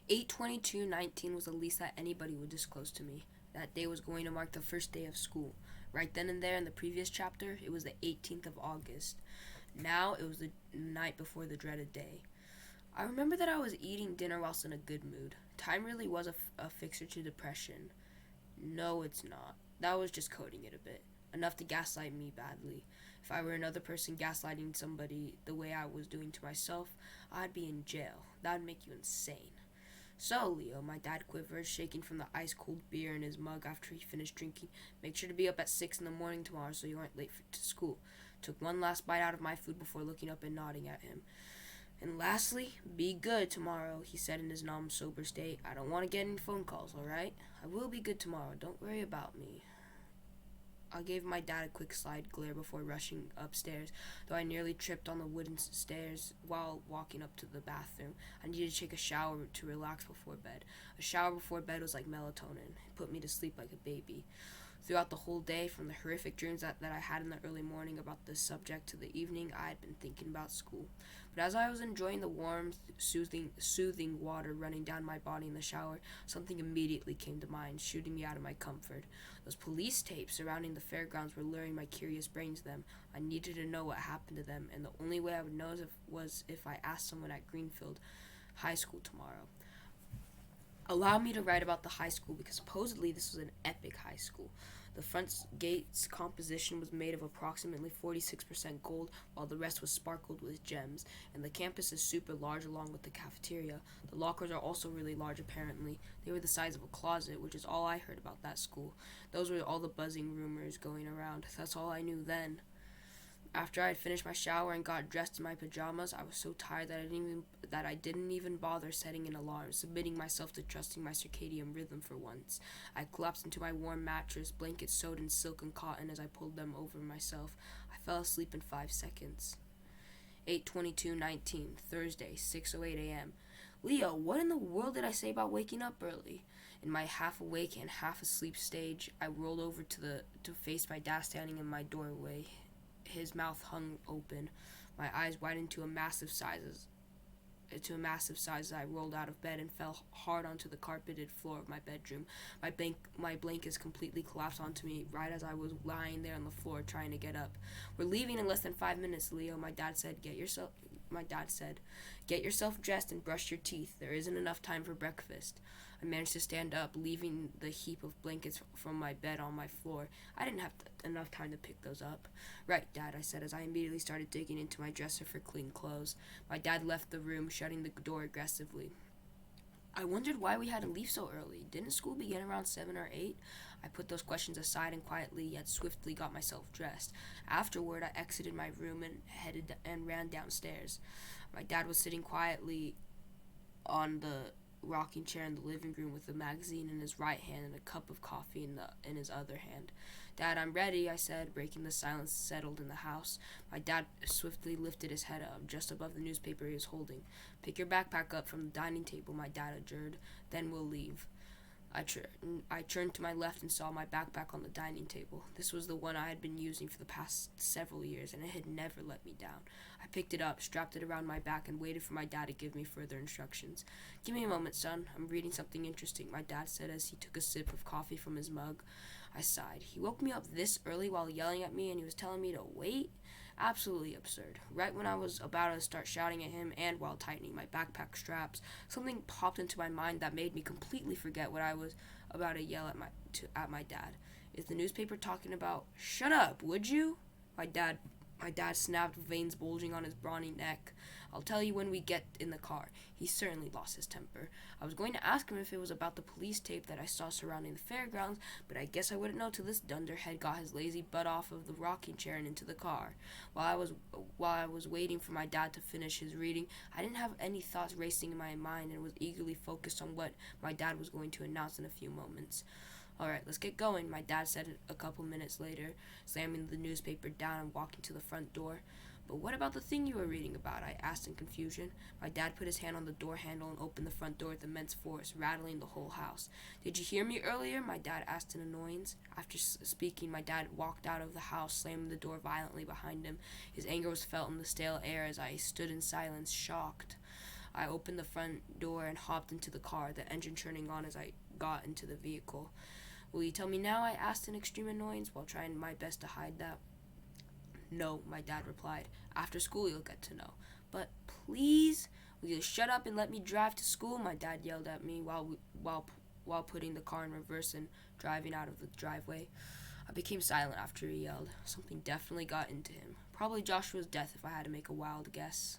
8/22/19 was the least that anybody would disclose to me. That day was going to mark the first day of school. Right then and there in the previous chapter, it was the 18th of August. Now it was the night before the dreaded day. I remember that I was eating dinner whilst in a good mood. Time really was a fixer to depression. No, it's not. That was just coding it a bit. Enough to gaslight me badly. If I were another person gaslighting somebody the way I was doing to myself, I'd be in jail. That'd make you insane. So, Leo, my dad quivered, shaking from the ice-cold beer in his mug after he finished drinking. Make sure to be up at 6 in the morning tomorrow so you aren't late to school. Took one last bite out of my food before looking up and nodding at him. And lastly, be good tomorrow, he said in his non-sober state. I don't want to get any phone calls, alright? I will be good tomorrow. Don't worry about me. I gave my dad a quick side glare before rushing upstairs, though I nearly tripped on the wooden stairs while walking up to the bathroom. I needed to take a shower to relax before bed. A shower before bed was like melatonin. It put me to sleep like a baby. Throughout the whole day, from the horrific dreams that I had in the early morning about this subject to the evening, I had been thinking about school. But as I was enjoying the warm, soothing water running down my body in the shower, something immediately came to mind, shooting me out of my comfort. Those police tapes surrounding the fairgrounds were luring my curious brain to them. I needed to know what happened to them, and the only way I would know was if I asked someone at Greenfield High School tomorrow. Allow me to write about the high school because supposedly this was an epic high school. The front gate's composition was made of approximately 46% gold, while the rest was sparkled with gems, and the campus is super large along with the cafeteria. The lockers are also really large apparently. They were the size of a closet, which is all I heard about that school. Those were all the buzzing rumors going around. That's all I knew then. After I had finished my shower and got dressed in my pajamas, I was so tired that I didn't even bother setting an alarm, submitting myself to trusting my circadian rhythm for once. I collapsed into my warm mattress, blankets sewed in silk and cotton as I pulled them over myself. I fell asleep in 5 seconds. 8/22/19, Thursday, 6:08 a.m. Leo, what in the world did I say about waking up early? In my half-awake and half-asleep stage, I rolled over to face my dad standing in my doorway. His mouth hung open. My eyes widened to a massive size as I rolled out of bed and fell hard onto the carpeted floor of my bedroom. My blankets completely collapsed onto me right as I was lying there on the floor trying to get up. We're leaving in less than 5 minutes, Leo. My dad said, get yourself dressed and brush your teeth. There isn't enough time for breakfast. I managed to stand up, leaving the heap of blankets from my bed on my floor. I didn't have enough time to pick those up. Right, Dad, I said as I immediately started digging into my dresser for clean clothes. My dad left the room, shutting the door aggressively. I wondered why we had to leave so early. Didn't school begin around 7 or 8? I put those questions aside and quietly yet swiftly got myself dressed. Afterward, I exited my room and ran downstairs. My dad was sitting quietly on the rocking chair in the living room with a magazine in his right hand and a cup of coffee in his other hand. Dad, I'm ready, I said, breaking the silence settled in the house. My dad swiftly lifted his head up, just above the newspaper he was holding. Pick your backpack up from the dining table, my dad adjured. Then we'll leave. I turned to my left and saw my backpack on the dining table. This was the one I had been using for the past several years, and it had never let me down. I picked it up, strapped it around my back, and waited for my dad to give me further instructions. Give me a moment, son. I'm reading something interesting, my dad said as he took a sip of coffee from his mug. I sighed. He woke me up this early while yelling at me, and he was telling me to wait? Absolutely absurd. Right when I was about to start shouting at him and while tightening my backpack straps, something popped into my mind that made me completely forget what I was about to yell at my dad. Is the newspaper talking about, shut up, would you? My dad snapped, veins bulging on his brawny neck. I'll tell you when we get in the car. He certainly lost his temper. I was going to ask him if it was about the police tape that I saw surrounding the fairgrounds, but I guess I wouldn't know till this dunderhead got his lazy butt off of the rocking chair and into the car. While I was waiting for my dad to finish his reading, I didn't have any thoughts racing in my mind and was eagerly focused on what my dad was going to announce in a few moments. All right, let's get going, my dad said a couple minutes later, slamming the newspaper down and walking to the front door. But what about the thing you were reading about? I asked in confusion. My dad put his hand on the door handle and opened the front door with immense force, rattling the whole house. Did you hear me earlier? My dad asked in annoyance. After speaking, my dad walked out of the house, slamming the door violently behind him. His anger was felt in the stale air as I stood in silence, shocked. I opened the front door and hopped into the car, the engine turning on as I got into the vehicle. "Will you tell me now?" I asked in extreme annoyance while trying my best to hide that. "No," my dad replied. "After school you'll get to know." "But please, will you shut up and let me drive to school?" my dad yelled at me while putting the car in reverse and driving out of the driveway. I became silent after he yelled. Something definitely got into him. Probably Joshua's death if I had to make a wild guess.